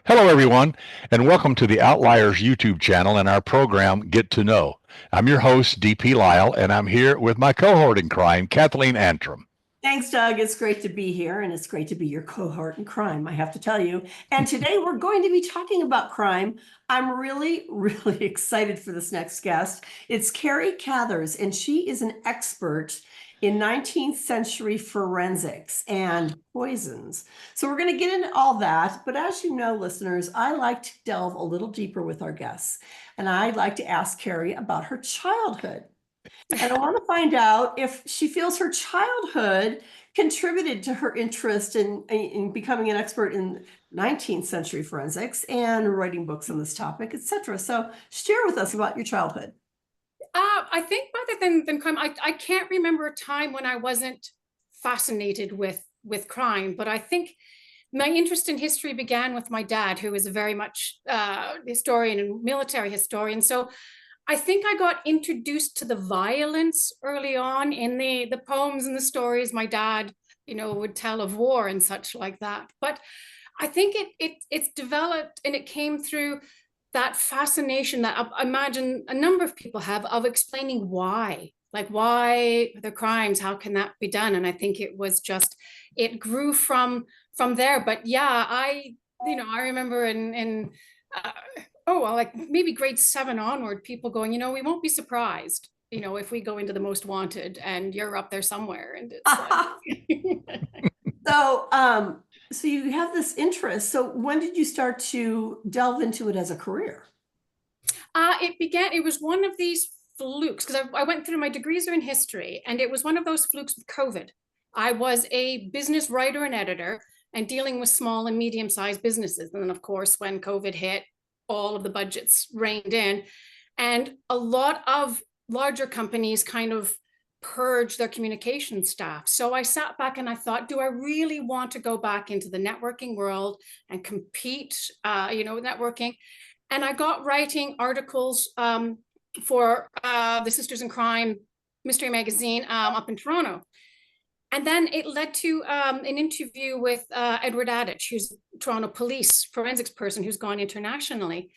Hello, everyone, and welcome to the Outliers YouTube channel and our program, Get to Know. I'm your host, DP Lyle, and I'm here with my cohort in crime, Kathleen Antrim. Thanks, Doug. It's great to be here, and it's great to be your cohort in crime, I have to tell you. And today we're going to be talking about crime. I'm really, really excited for this next guest. It's Kerry Cathers, and she is an expert in 19th century forensics and poisons. So we're going to get into all that. But as you know, listeners, I like to delve a little deeper with our guests. And I'd like to ask Kerry about her childhood. And I want to find out if she feels her childhood contributed to her interest in becoming an expert in 19th century forensics and writing books on this topic, etc. So share with us about your childhood. I think rather than crime, I can't remember a time when I wasn't fascinated with crime, but I think my interest in history began with my dad, who is a very much historian and military historian. So I think I got introduced to the violence early on in the poems and the stories my dad, would tell of war and such like that. But I think it's developed and it came through that fascination that I imagine a number of people have of explaining why, like why the crimes, how can that be done? And I think it grew from there. But yeah, I remember in like maybe grade 7 onward, people going, we won't be surprised, if we go into the most wanted and you're up there somewhere. And it's like... So you have this interest. So when did you start to delve into it as a career? It was one of these flukes, because I went through, my degrees are in history, and it was one of those flukes with COVID. I was a business writer and editor and dealing with small and medium-sized businesses. And then, of course, when COVID hit, all of the budgets reined in, and a lot of larger companies kind of purge their communication staff. So I sat back and I thought, do I really want to go back into the networking world and compete, with networking? And I got writing articles for the Sisters in Crime mystery magazine up in Toronto. And then it led to an interview with Edward Adich, who's a Toronto police forensics person who's gone internationally.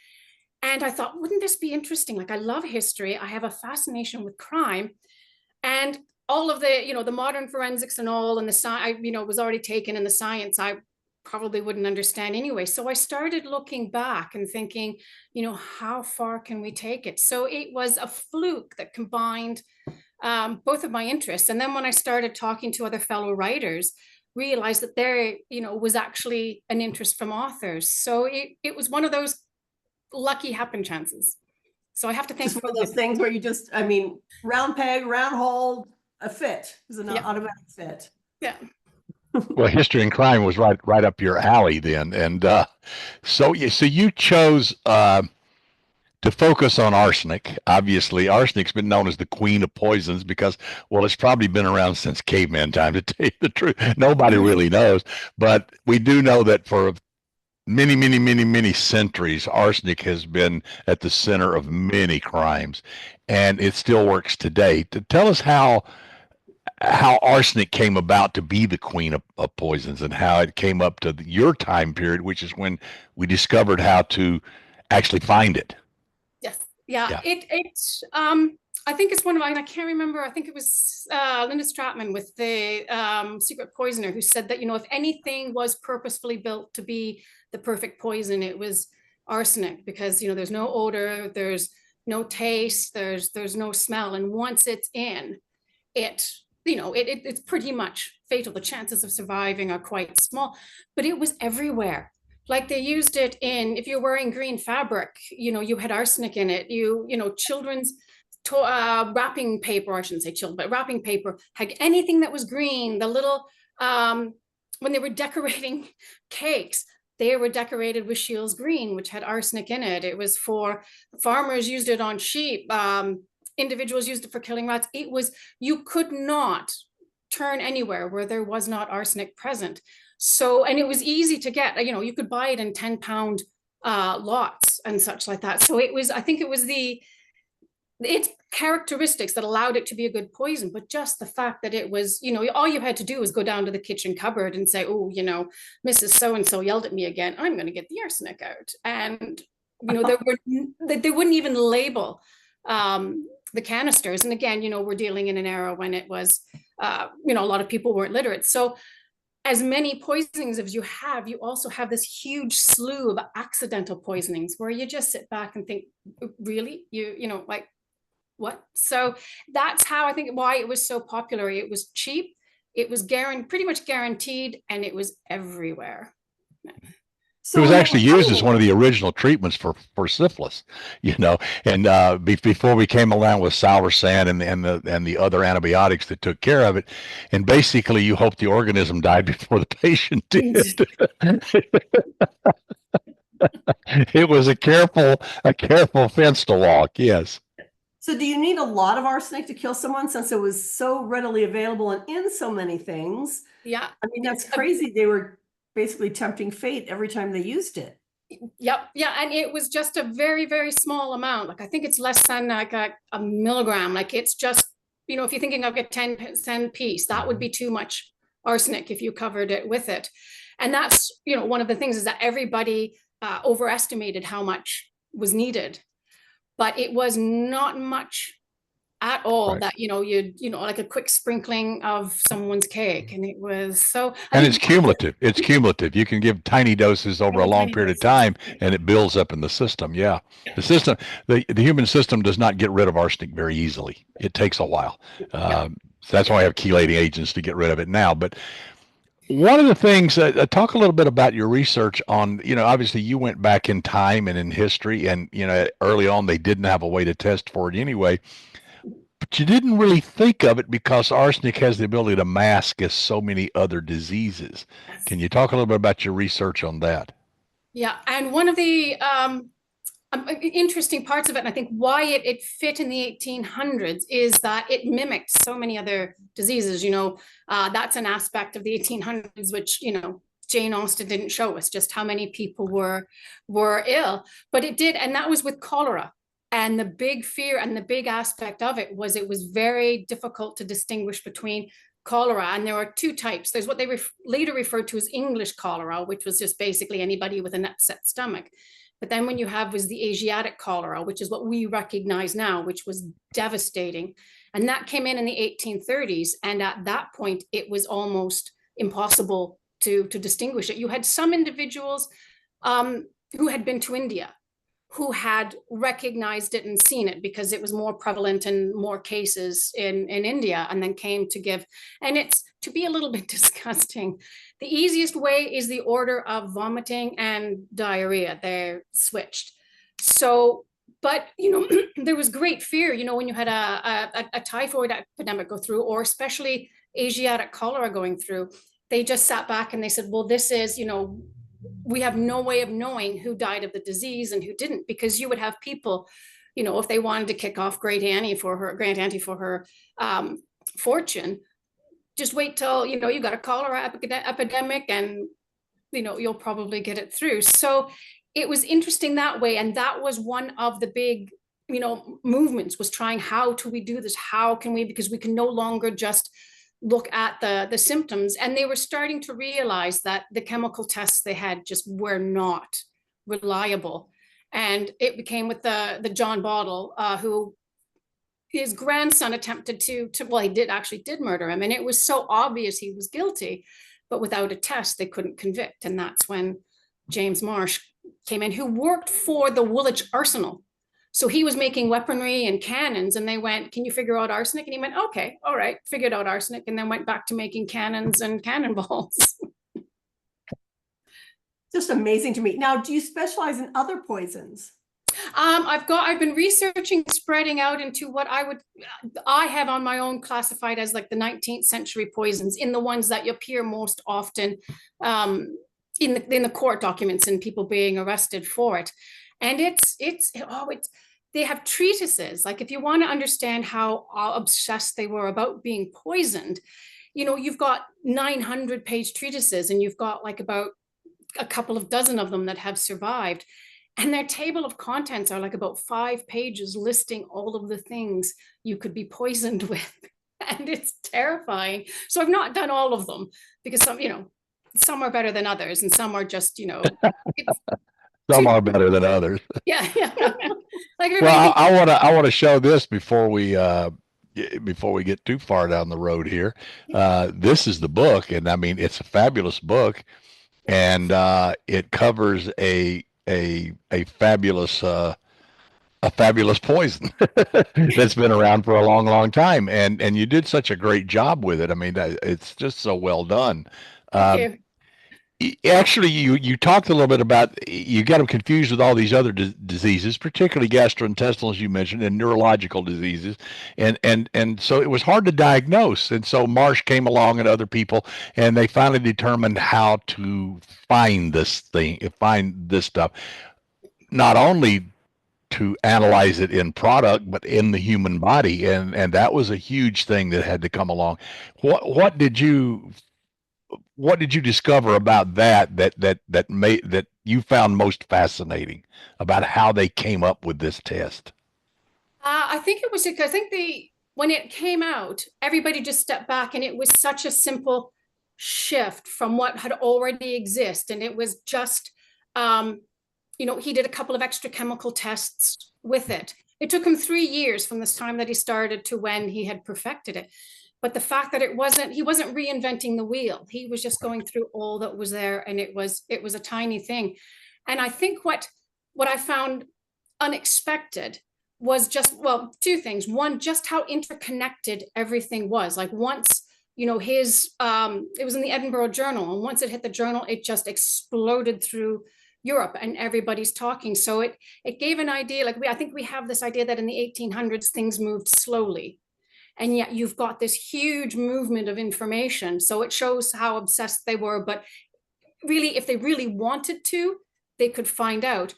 And I thought, wouldn't this be interesting? Like, I love history. I have a fascination with crime. And all of the modern forensics and all, and the science, was already taken, in the science I probably wouldn't understand anyway. So I started looking back and thinking, how far can we take it? So it was a fluke that combined both of my interests. And then when I started talking to other fellow writers, realized that there, was actually an interest from authors. So it was one of those lucky happen chances. So I have to thank one of those things where you just, round peg, round hole, a fit. It was an automatic fit. Yeah. Well, history and crime was right up your alley then, and so you chose to focus on arsenic. Obviously, arsenic's been known as the queen of poisons because, well, it's probably been around since caveman time, to tell you the truth. Nobody really knows, but we do know that for many centuries, arsenic has been at the center of many crimes, and it still works today. To tell us how arsenic came about to be the queen of poisons, and how it came up to your time period, which is when we discovered how to actually find it. Yes. Yeah. It's I think it's one of, I can't remember, I think it was Linda Stratman with the Secret Poisoner, who said that, if anything was purposefully built to be the perfect poison, it was arsenic, because, there's no odor, there's no taste, there's no smell. And once it's in, it's pretty much fatal. The chances of surviving are quite small, but it was everywhere. Like, they used it in, if you're wearing green fabric, you had arsenic in it. Children's wrapping paper, I shouldn't say children, but wrapping paper had anything that was green. The little, when they were decorating cakes, they were decorated with Shields green, which had arsenic in it. It was for farmers, used it on sheep. Individuals used it for killing rats. You could not turn anywhere where there was not arsenic present. So, and it was easy to get, you could buy it in 10-pound lots and such like that. So I think it was its characteristics that allowed it to be a good poison, but just the fact that it was, all you had to do was go down to the kitchen cupboard and say, oh, Mrs. So-and-so yelled at me again, I'm going to get the arsenic out. And, they wouldn't even label the canisters. And again, we're dealing in an era when it was, a lot of people weren't literate. So as many poisonings as you have, you also have this huge slew of accidental poisonings where you just sit back and think, really, like, what? So that's how I think why it was so popular. It was cheap, it was pretty much guaranteed, and it was everywhere. It was actually used as one of the original treatments for syphilis, and before we came along with salvarsan and the other antibiotics that took care of it, and basically you hope the organism died before the patient did. It was a careful fence to walk. Yes. So do you need a lot of arsenic to kill someone since it was so readily available and in so many things? Yeah. I mean, that's crazy. They were basically tempting fate every time they used it. Yep. Yeah. And it was just a very, very small amount. Like, I think it's less than like a milligram. Like, it's just, if you're thinking of a 10 piece, that would be too much arsenic if you covered it with it. And that's, one of the things is that everybody overestimated how much was needed. But it was not much at all, right. That, you'd, like a quick sprinkling of someone's cake. And it was so. And it's cumulative. It's cumulative. You can give tiny doses over a long period of time and it builds up in the system. Yeah. The system, the human system does not get rid of arsenic very easily. It takes a while. So that's why I have chelating agents to get rid of it now. But one of the things, talk a little bit about your research on, obviously you went back in time and in history and, early on they didn't have a way to test for it anyway, but you didn't really think of it because arsenic has the ability to mask as so many other diseases. Yes. Can you talk a little bit about your research on that? Yeah. And one of the interesting parts of it, and I think why it fit in the 1800s, is that it mimicked so many other diseases. That's an aspect of the 1800s, which, Jane Austen didn't show us just how many people were ill, but it did. And that was with cholera. And the big fear and the big aspect of it was very difficult to distinguish between cholera. And there are two types. There's what they later referred to as English cholera, which was just basically anybody with an upset stomach. But then when you have was the Asiatic cholera, which is what we recognize now, which was devastating. And that came in the 1830s. And at that point, it was almost impossible to distinguish it. You had some individuals who had been to India, who had recognized it and seen it because it was more prevalent and more cases in India, and then came to give. And it's, to be a little bit disgusting, the easiest way is the order of vomiting and diarrhea. They're switched. So, but, there was great fear, when you had a typhoid epidemic go through, or especially Asiatic cholera going through, they just sat back and they said, well, this is, we have no way of knowing who died of the disease and who didn't, because you would have people, if they wanted to kick off Great Auntie for her fortune, just wait till, you got a cholera epidemic and, you'll probably get it through. So it was interesting that way. And that was one of the big, movements, was trying, how do we do this? How can we, because we can no longer just look at the symptoms. And they were starting to realize that the chemical tests they had just were not reliable. And it became with the John Bottle, who his grandson attempted to well, he did murder him. And it was so obvious he was guilty, but without a test, they couldn't convict. And that's when James Marsh came in, who worked for the Woolwich Arsenal. So he was making weaponry and cannons, and they went, can you figure out arsenic? And he went, okay, all right, figured out arsenic, and then went back to making cannons and cannonballs. Just amazing to me. Now, do you specialize in other poisons? I've been researching, spreading out into what I have on my own classified as like the 19th century poisons, in the ones that you appear most often in the court documents and people being arrested for it. And they have treatises. Like, if you want to understand how obsessed they were about being poisoned, you've got 900-page treatises, and you've got like about a couple of dozen of them that have survived. And their table of contents are like about 5 pages listing all of the things you could be poisoned with. And it's terrifying. So I've not done all of them because some are better than others and some are just, it's Some too, are better than others. yeah. Like Well, everybody, I want to show this before we get too far down the road here. This is the book, and I mean it's a fabulous book, and it covers a fabulous poison that's been around for a long, long time, and you did such a great job with it. I mean, it's just so well done. thank Um, you. Actually, you talked a little bit about you got them confused with all these other diseases, particularly gastrointestinal, as you mentioned, and neurological diseases, and so it was hard to diagnose. And so Marsh came along and other people, and they finally determined how to find find this stuff, not only to analyze it in product, but in the human body, and that was a huge thing that had to come along. What did you discover about that you found most fascinating about how they came up with this test? I think it was because I think when it came out, everybody just stepped back and it was such a simple shift from what had already existed. And it was just, he did a couple of extra chemical tests with it. It took him 3 years from this time that he started to when he had perfected it. But the fact that he wasn't reinventing the wheel. He was just going through all that was there, and it was a tiny thing. And I think what I found unexpected was just, well, 2 things. One, just how interconnected everything was. Like once, his it was in the Edinburgh Journal, and once it hit the journal, it just exploded through Europe and everybody's talking. So it gave an idea, like I think we have this idea that in the 1800s things moved slowly. And yet you've got this huge movement of information. So it shows how obsessed they were, but really, if they really wanted to, they could find out.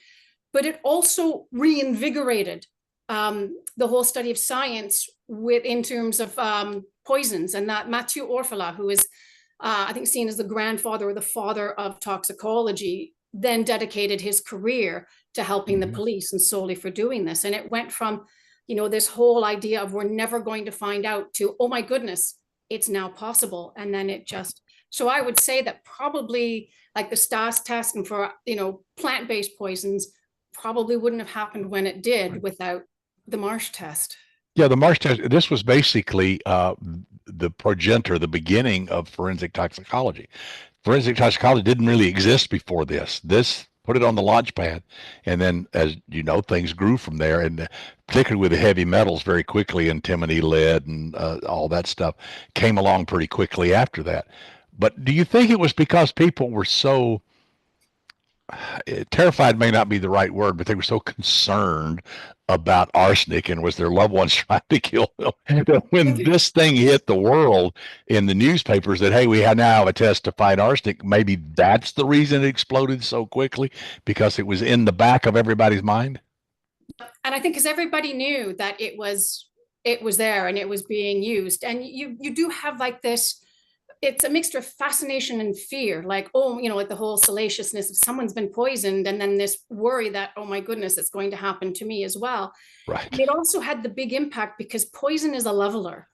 But it also reinvigorated the whole study of science in terms of poisons, and that Mathieu Orfila, who is, I think, seen as the grandfather or the father of toxicology, then dedicated his career to helping the police and solely for doing this. And it went from this whole idea of we're never going to find out to, oh my goodness, it's now possible. And then so I would say that probably like the STAS test and for, plant-based poisons probably wouldn't have happened when it did without the Marsh test. Yeah, the Marsh test, this was basically the progenitor, the beginning of forensic toxicology. Forensic toxicology didn't really exist before this. This put it on the launch pad, and then, as you know, things grew from there, and particularly with the heavy metals very quickly, antimony, lead, and all that stuff came along pretty quickly after that. But do you think it was because people were so terrified, may not be the right word, but they were so concerned about arsenic and was their loved ones trying to kill them, that when this thing hit the world in the newspapers that, hey, we now have a test to find arsenic, maybe that's the reason it exploded so quickly, because it was in the back of everybody's mind? And I think because everybody knew that it was there and it was being used. And you do have like this, it's a mixture of fascination and fear, like, oh, like the whole salaciousness of someone's been poisoned, and then this worry that, oh my goodness, it's going to happen to me as well. Right. And it also had the big impact because poison is a leveler.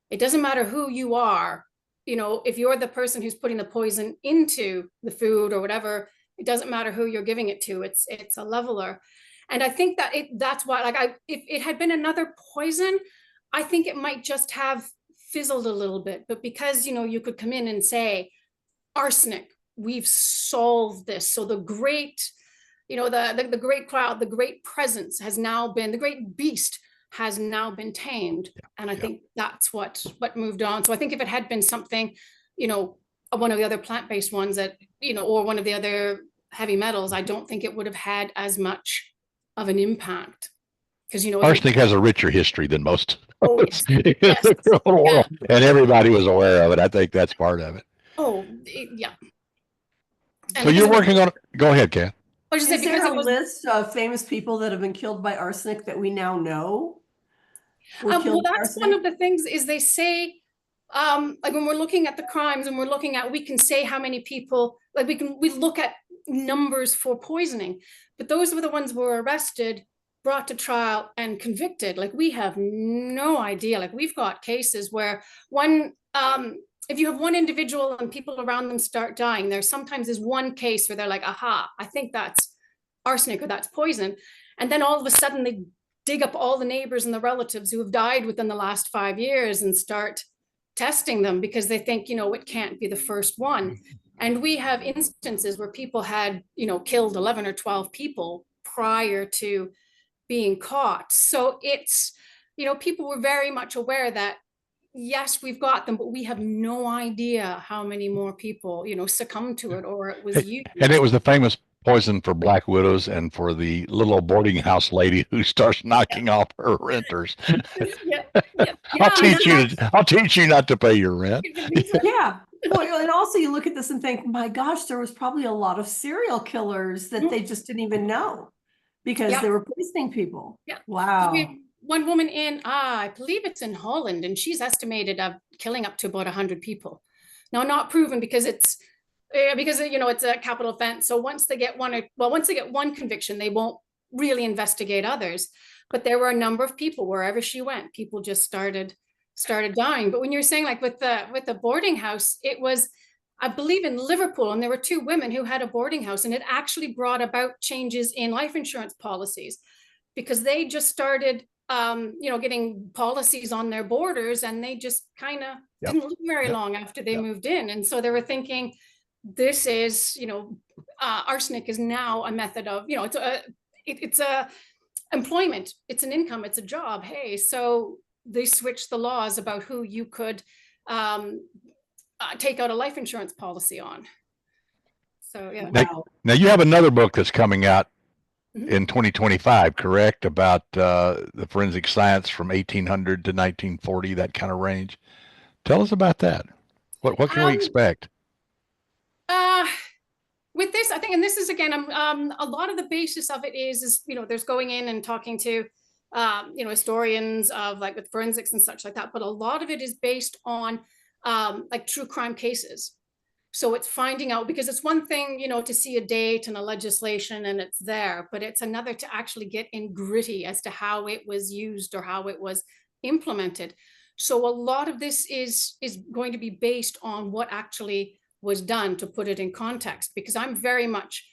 It doesn't matter who you are, if you're the person who's putting the poison into the food or whatever, it doesn't matter who you're giving it to. It's a leveler. And I think that that's why, like, if it had been another poison, I think it might just have fizzled a little bit. But because, you could come in and say, arsenic, we've solved this. So the great, the great crowd, the great presence has now been, the great beast has now been tamed. And I think that's what moved on. So I think if it had been something, one of the other plant-based ones that, or one of the other heavy metals, I don't think it would have had as much of an impact. Because, arsenic has a richer history than most. Oh, yes. World, and everybody was aware of it. I think that's part of it. Oh, yeah. So you're working on it. Go ahead, Kath. Is there a list of famous people that have been killed by arsenic that we now know? Well, that's one of the things is they say, like when we're looking at the crimes and we can say how many people, like we look at numbers for poisoning, but those were the ones who were arrested, brought to trial, and convicted. Like, we have no idea. Like, we've got cases where if you have one individual and people around them start dying, there sometimes is one case where they're like, aha, I think that's arsenic or that's poison. And then all of a sudden they dig up all the neighbors and the relatives who have died within the last 5 years and start testing them because they think, it can't be the first one. And we have instances where people had, killed 11 or 12 people prior to being caught. So it's, people were very much aware that, yes, we've got them, but we have no idea how many more people, succumbed to it or it was used. And it was the famous poison for black widows and for the little boarding house lady who starts knocking off her renters. Yeah. I'll teach you not to pay your rent. Yeah. Well, and also you look at this and think, my gosh, there was probably a lot of serial killers that they just didn't even know because they were poisoning people. Yeah. Wow. We have one woman in, I believe it's in Holland, and she's estimated of killing up to about 100 people. Now, not proven because it's a capital offense. So once they get one conviction, they won't really investigate others. But there were a number of people wherever she went, people just started dying. But when you're saying like with the boarding house, it was, I believe, in Liverpool, and there were 2 women who had a boarding house, and it actually brought about changes in life insurance policies because they just started getting policies on their borders, and they just kind of didn't live very long after they moved in. And so they were thinking, this is, arsenic is now a method of, it's a employment, it's an income, it's a job. Hey, so they switched the laws about who you could take out a life insurance policy on. So yeah. Now you have another book that's coming out in 2025, correct? About the forensic science from 1800 to 1940, that kind of range. Tell us about that. What can we expect? With this, I think, and this is again, a lot of the basis of it is there's going in and talking to historians of like with forensics and such like that, but a lot of it is based on like true crime cases. So it's finding out, because it's one thing, to see a date and a legislation and it's there, but it's another to actually get in gritty as to how it was used or how it was implemented. So a lot of this is going to be based on what actually was done, to put it in context, because I'm very much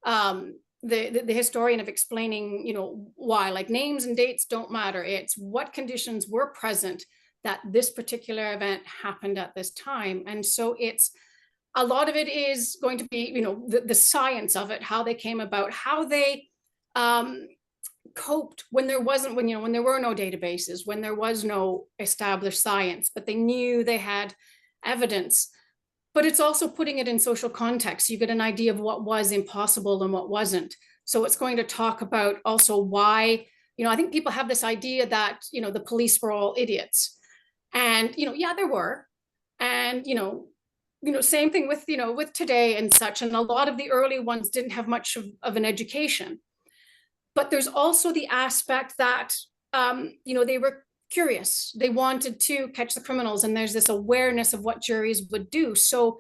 the historian of explaining, why, like, names and dates don't matter. It's what conditions were present that this particular event happened at this time. And so it's, a lot of it is going to be, the science of it, how they came about, how they coped when there wasn't, when there were no databases, when there was no established science, but they knew they had evidence. But it's also putting it in social context. You get an idea of what was impossible and what wasn't. So it's going to talk about also why, I think people have this idea that, the police were all idiots. And, yeah, there were. And, same thing with, with today and such. And a lot of the early ones didn't have much of an education. But there's also the aspect that, they were curious. They wanted to catch the criminals, and there's this awareness of what juries would do. So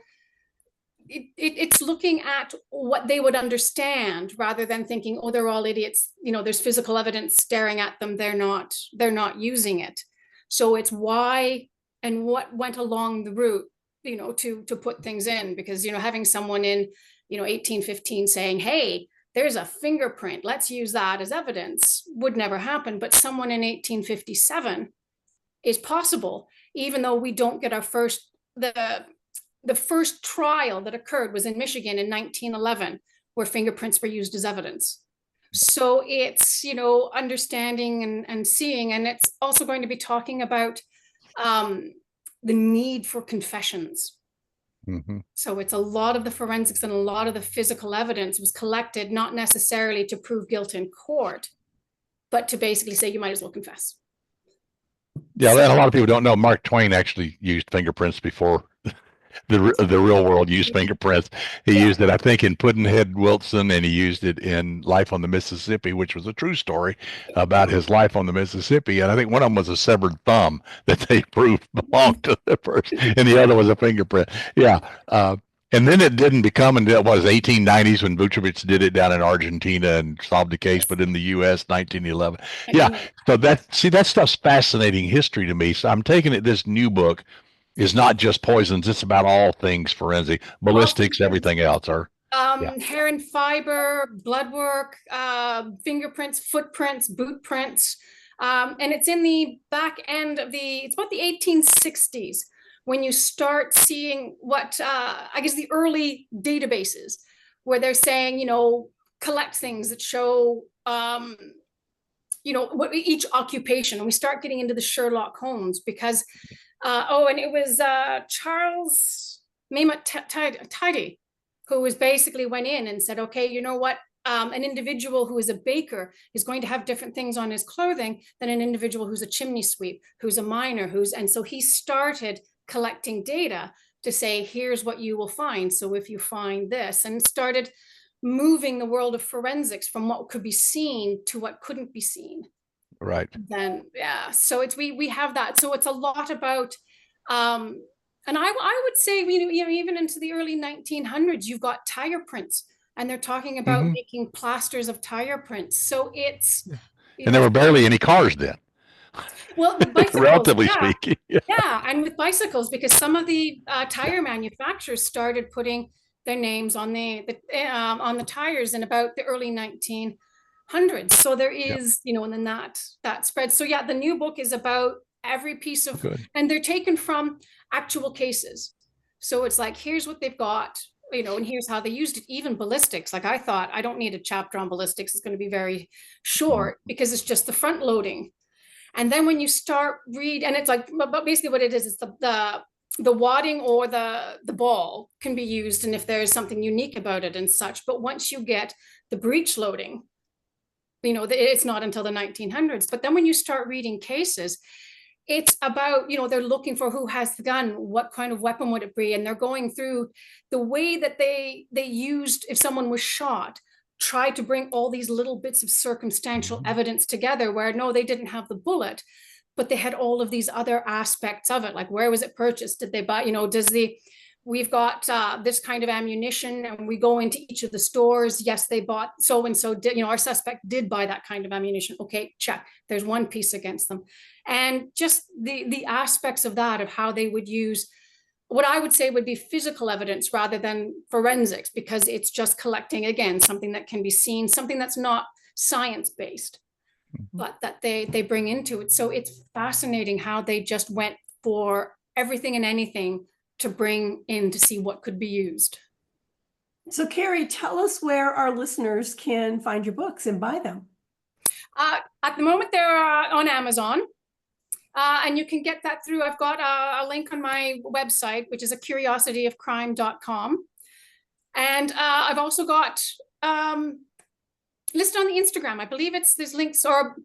it's looking at what they would understand rather than thinking, oh, they're all idiots. There's physical evidence staring at them. They're not using it. So it's why and what went along the route, to put things in, because, having someone in, 1815 saying, hey, there's a fingerprint, let's use that as evidence, would never happen. But someone in 1857 is possible, even though we don't get our first, the first trial that occurred was in Michigan in 1911, where fingerprints were used as evidence. So it's, understanding and seeing, and it's also going to be talking about the need for confessions. Mm-hmm. So it's a lot of the forensics and a lot of the physical evidence was collected, not necessarily to prove guilt in court, but to basically say you might as well confess. Yeah, and a lot of people don't know Mark Twain actually used fingerprints before the real world used fingerprints. He used it, I think, in Pudd'nhead Wilson, and he used it in Life on the Mississippi, which was a true story about his life on the Mississippi. And I think one of them was a severed thumb that they proved belonged to the person, and the other was a fingerprint. Yeah. And then it didn't become until it was 1890s when Vucevic did it down in Argentina and solved the case, but in the U.S. 1911. Yeah, so that stuff's fascinating history to me. So I'm taking it this new book is not just poisons; it's about all things forensic, ballistics, everything else. Or hair and fiber, blood work, fingerprints, footprints, boot prints, and it's in the back end of it's about the 1860s. When you start seeing what, I guess, the early databases where they're saying, you know, collect things that show, you know, what each occupation. And we start getting into the Sherlock Holmes because, and it was Charles Maymet Tidy, who was basically went in and said, okay, you know what? An individual who is a baker is going to have different things on his clothing than an individual who's a chimney sweep, who's a miner, and so he started collecting data to say, here's what you will find. So if you find this, and started moving the world of forensics from what could be seen to what couldn't be seen. Right. Then, yeah. So it's, we have that. So it's a lot about, and I would say, you know, even into the early 1900s, you've got tire prints, and they're talking about making plasters of tire prints. So it's, and there were barely any cars then. Well, with bicycles, relatively speaking. Yeah, and with bicycles, because some of the tire manufacturers started putting their names on the tires in about the early 1900s. So there is, you know, and then that spreads. So yeah, the new book is about every piece of, and they're taken from actual cases. So it's like, here's what they've got, you know, and here's how they used it. Even ballistics. Like I thought, I don't need a chapter on ballistics. It's going to be very short because it's just the front loading. And then when you start and it's like, but basically what it is the wadding or the ball can be used, and if there's something unique about it and such. But once you get the breech loading, you know, it's not until the 1900s. But then when you start reading cases, it's about, you know, they're looking for who has the gun, what kind of weapon would it be, and they're going through the way that they used, if someone was shot, try to bring all these little bits of circumstantial evidence together where no, they didn't have the bullet, but they had all of these other aspects of it. Like, where was it purchased? Did they buy, you know, we've got this kind of ammunition, and we go into each of the stores. Yes, they bought so-and-so, you know, our suspect did buy that kind of ammunition. Okay, check. There's one piece against them. And just the aspects of that, of how they would use what I would say would be physical evidence rather than forensics, because it's just collecting, again, something that can be seen, something that's not science-based, but that they bring into it. So it's fascinating how they just went for everything and anything to bring in to see what could be used. So Kerry, tell us where our listeners can find your books and buy them. At the moment, they're on Amazon. And you can get that through, I've got a link on my website, which is curiosityofcrime.com. And I've also got listed on the Instagram. I believe there's links, or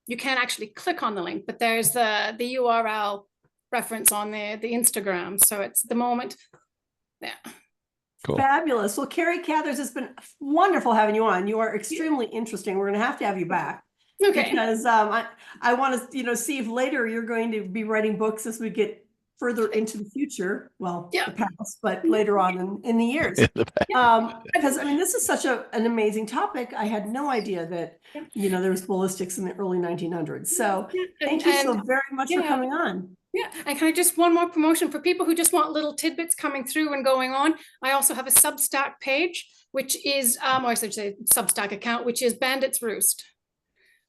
you can't actually click on the link, but there's the URL reference on the Instagram. So it's the moment. Yeah. Cool. Fabulous. Well, Kerry Cathers, it's been wonderful having you on. You are extremely interesting. We're going to have you back. Okay. Because I want to, you know, see if later you're going to be writing books as we get further into the future. Well, the past, but later on in the years. Because I mean, this is such an amazing topic. I had no idea that, you know, there was ballistics in the early 1900s. So thank you so very much for coming on. Yeah, and can I just one more promotion for people who just want little tidbits coming through and going on? I also have a Substack page, which is, or I should say Substack account, which is Bandit's Roost.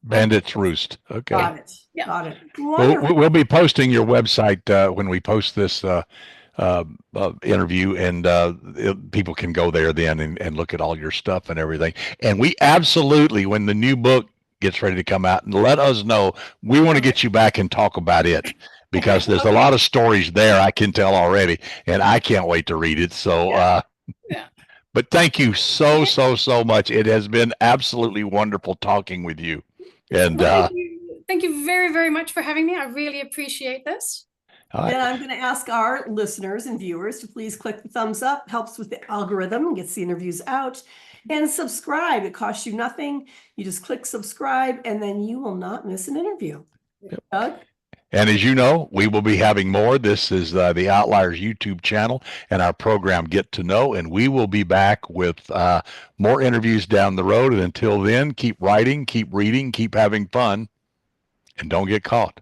Bandit's Roost. Okay. Got it. Yeah. Got it. We'll be posting your website when we post this interview, and people can go there then and look at all your stuff and everything. And we absolutely, when the new book gets ready to come out, and let us know. We want to get you back and talk about it, because there's a lot of stories there, I can tell already, and I can't wait to read it. So, but thank you so much. It has been absolutely wonderful talking with you. And thank you very, very much for having me. I really appreciate this. And I'm going to ask our listeners and viewers to please click the thumbs up. Helps with the algorithm and gets the interviews out. And subscribe. It costs you nothing. You just click subscribe, and then you will not miss an interview. Doug? And as you know, we will be having more. This is the Outliers YouTube channel and our program Get to Know, and we will be back with more interviews down the road. And until then, keep writing, keep reading, keep having fun, and don't get caught.